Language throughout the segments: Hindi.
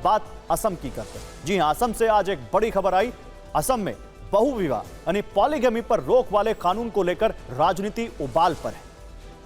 बात असम की करते हैं। जी हां, असम से आज एक बड़ी खबर आई। असम में बहुविवाह यानी पॉलीगैमी पर रोक वाले कानून को लेकर राजनीति उबाल पर है।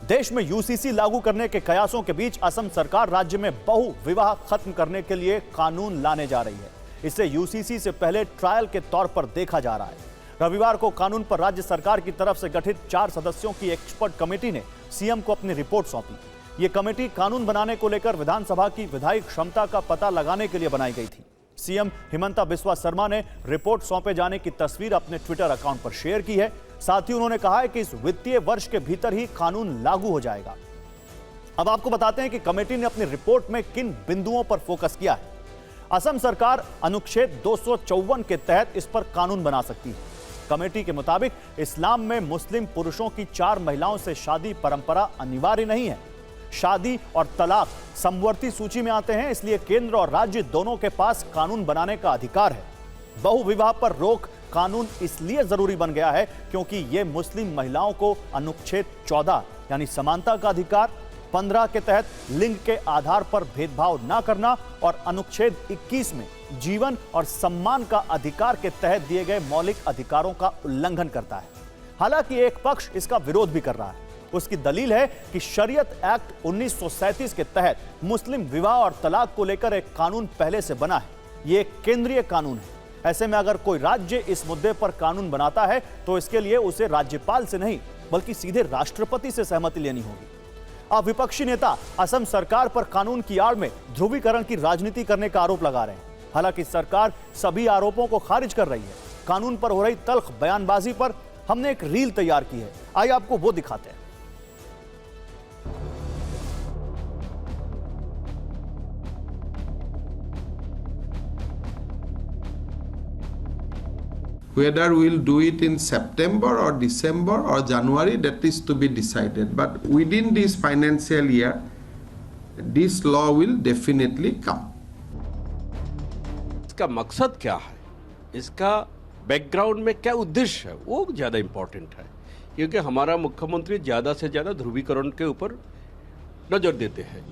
देश में यूसीसी लागू करने के कयासों के बीच असम सरकार राज्य में बहुविवाह खत्म करने के लिए कानून लाने जा रही है। इसे यूसीसी से पहले ट्रायल के तौर पर देखा जा रहा है। रविवार को कानून पर राज्य सरकार की तरफ से गठित 4 सदस्यों की एक्सपर्ट कमेटी ने सीएम को अपनी रिपोर्ट सौंपी। यह कमेटी कानून बनाने को लेकर विधानसभा की विधायी क्षमता का पता लगाने के लिए बनाई गई थी। सीएम हिमंता बिस्वा शर्मा ने रिपोर्ट सौंपे जाने की तस्वीर अपने ट्विटर अकाउंट पर शेयर की है। साथ ही उन्होंने कहा है कि इस वित्तीय वर्ष के भीतर ही कानून लागू हो जाएगा। अब आपको बताते हैं कि कमेटी ने अपनी रिपोर्ट में किन बिंदुओं पर फोकस किया है। असम सरकार अनुच्छेद 254 के तहत इस पर कानून बना सकती है। कमेटी के मुताबिक इस्लाम में मुस्लिम पुरुषों की 4 महिलाओं से शादी परंपरा अनिवार्य नहीं है। शादी और तलाक समवर्ती सूची में आते हैं, इसलिए केंद्र और राज्य दोनों के पास कानून बनाने का अधिकार है। बहुविवाह पर रोक कानून इसलिए जरूरी बन गया है क्योंकि यह मुस्लिम महिलाओं को अनुच्छेद 14 यानी समानता का अधिकार, 15 के तहत लिंग के आधार पर भेदभाव न करना और अनुच्छेद 21 में जीवन और सम्मान का अधिकार के तहत दिए गए मौलिक अधिकारों का उल्लंघन करता है। हालांकि एक पक्ष इसका विरोध भी कर रहा है। उसकी दलील है कि शरीयत एक्ट 1937 के तहत मुस्लिम विवाह और तलाक को लेकर एक कानून पहले से बना है। यह एक केंद्रीय कानून है। ऐसे में अगर कोई राज्य इस मुद्दे पर कानून बनाता है तो इसके लिए उसे राज्यपाल से नहीं बल्कि सीधे राष्ट्रपति से सहमति लेनी होगी। अब विपक्षी नेता असम सरकार पर कानून की आड़ में ध्रुवीकरण की राजनीति करने का आरोप लगा रहे हैं। हालांकि सरकार सभी आरोपों को खारिज कर रही है। कानून पर हो रही तल्ख बयानबाजी पर हमने एक रील तैयार की है, आइए आपको वो दिखाते हैं। Whether we'll do it in September or December or January, that is to be decided. But within this financial year, this law will definitely come. इसका मकसद क्या है, इसका बैकग्राउंड में क्या उद्देश्य है, वो ज़्यादा इम्पोर्टेंट है। क्योंकि हमारा मुख्यमंत्री ज़्यादा से ज़्यादा ध्रुवीकरण के ऊपर नज़र देते हैं।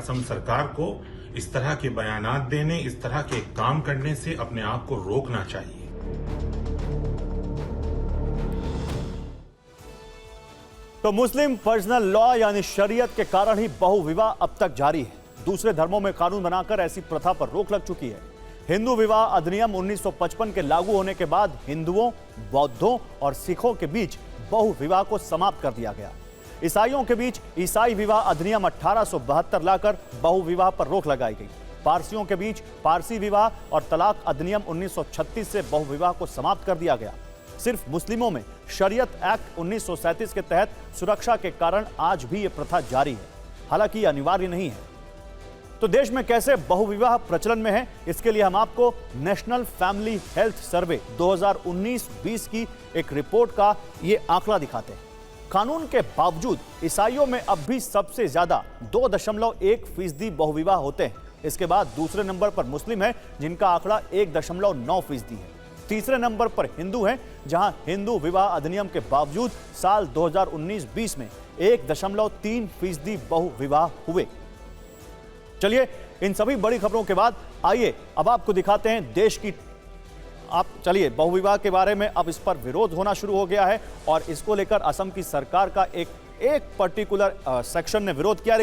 असम सरकार को इस तरह के बयानात देने, इस तरह के काम करने से अपने आप को रोकना चाहिए। तो मुस्लिम पर्सनल लॉ यानी शरीयत के कारण ही बहुविवाह अब तक जारी है। दूसरे धर्मों में कानून बनाकर ऐसी प्रथा पर रोक लग चुकी है। हिंदू विवाह अधिनियम 1955 के लागू होने के बाद हिंदुओं, बौद्धों और सिखों के बीच बहुविवाह को समाप्त कर दिया गया। ईसाइयों के बीच ईसाई विवाह अधिनियम 1872 लाकर बहुविवाह पर रोक लगाई गई। पारसियों के बीच पारसी विवाह और तलाक अधिनियम 1936 से बहुविवाह को समाप्त कर दिया गया। सिर्फ मुस्लिमों में शरीयत एक्ट 1937 के तहत सुरक्षा के कारण आज भी यह प्रथा जारी है, हालांकि यह अनिवार्य नहीं है। तो देश में कैसे बहुविवाह प्रचलन में है, इसके लिए हम आपको नेशनल फैमिली हेल्थ सर्वे 2019-20 की एक रिपोर्ट का ये आंकड़ा दिखाते हैं। कानून के बावजूद ईसाइयों में अब भी सबसे ज्यादा 2.1% बहुविवाह होते हैं। इसके बाद दूसरे नंबर पर मुस्लिम है जिनका आंकड़ा 1.9% है। तीसरे नंबर पर हिंदू हैं जहां हिंदू विवाह अधिनियम के बावजूद साल 2019-20 में 1.3% बहुविवाह हुए। चलिए इन सभी बड़ी खबरों के बाद आइए अब आपको दिखाते हैं देश की बहुविवाह के बारे में अब इस पर विरोध होना शुरू हो गया है और इसको लेकर असम की सरकार का एक पर्टिकुलर सेक्शन ने विरोध किया।